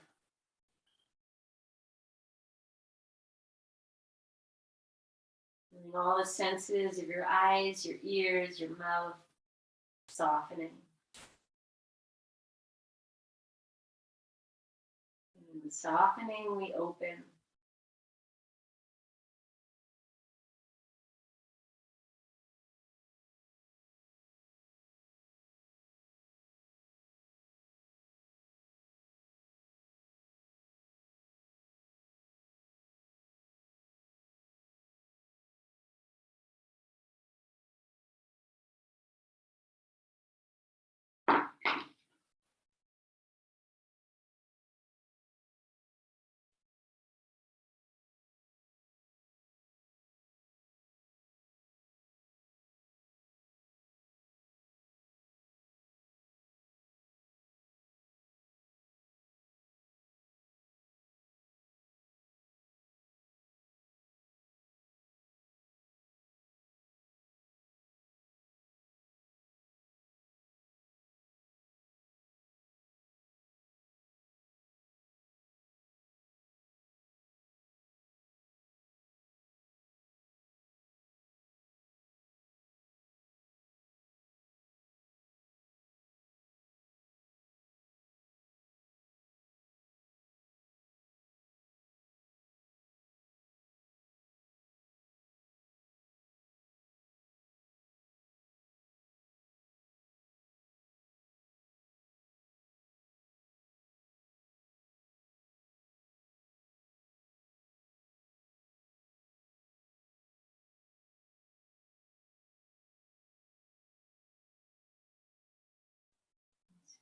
Feeling all the senses of your eyes, your ears, your mouth softening. And in the softening, we open.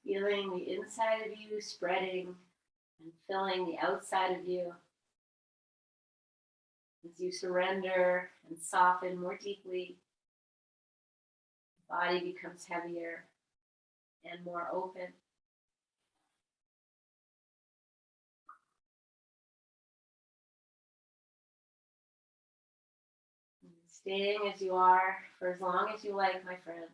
Feeling the inside of you spreading and filling the outside of you as you surrender and soften more deeply. The body becomes heavier and more open. And staying as you are for as long as you like, my friend.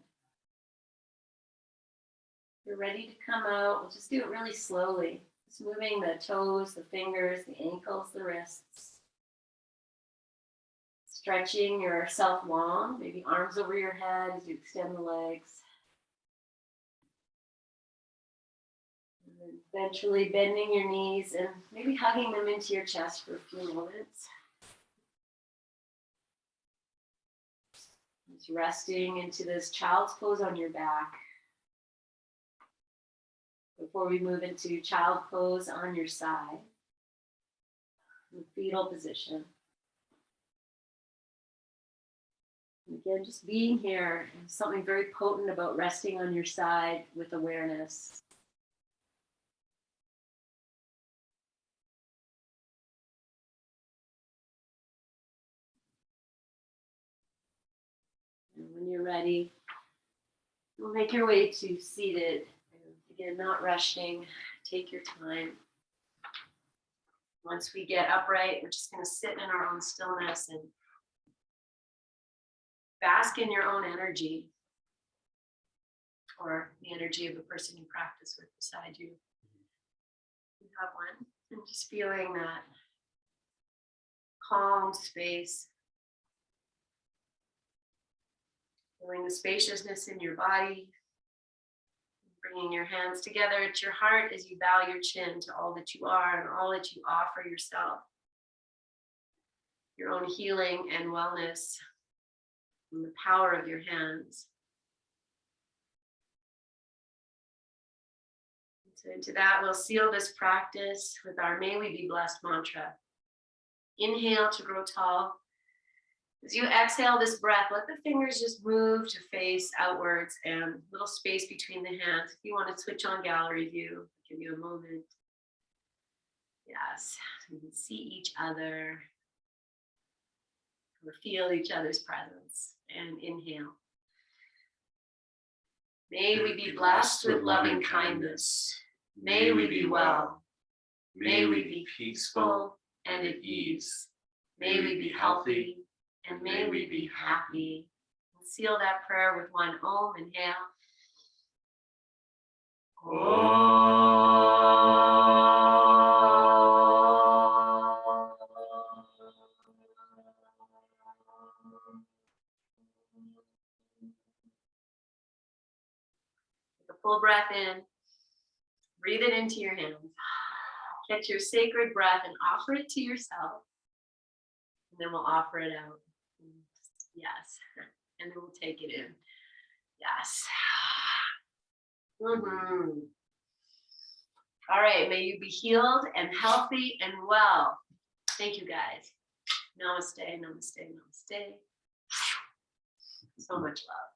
You're ready to come out. We'll just do it really slowly. Just moving the toes, the fingers, the ankles, the wrists. Stretching yourself long, maybe arms over your head as you extend the legs. And then eventually bending your knees and maybe hugging them into your chest for a few moments. Just resting into this child's pose on your back. Before we move into child pose on your side, in fetal position. And again, just being here, and something very potent about resting on your side with awareness. When you're ready, you'll make your way to seated. Again, not rushing. Take your time. Once we get upright, we're just going to sit in our own stillness and bask in your own energy, or the energy of the person you practice with beside you. You have one, and just feeling that calm space, feeling the spaciousness in your body, bringing your hands together at your heart as you bow your chin to all that you are and all that you offer yourself, your own healing and wellness, and the power of your hands. So into that, we'll seal this practice with our May We Be Blessed mantra. Inhale to grow tall. As you exhale this breath, let the fingers just move to face outwards and little space between the hands. If you want to switch on gallery view, I'll give you a moment. Yes, you can see each other or feel each other's presence. And inhale. May we be blessed with loving kindness. May we be well. May we be peaceful and at ease. May we be healthy. And may we be happy. We'll seal that prayer with one Om. Inhale. Take a full breath in. Breathe it into your hands. Catch your sacred breath and offer it to yourself. And then we'll offer it out. Yes. And then we'll take it in. Yes. Mm-hmm. All right. May you be healed and healthy and well. Thank you, guys. Namaste, namaste, namaste. So much love.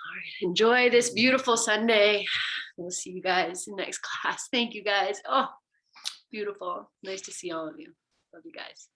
All right. Enjoy this beautiful Sunday. We'll see you guys in the next class. Thank you, guys. Oh, beautiful. Nice to see all of you. Love you guys.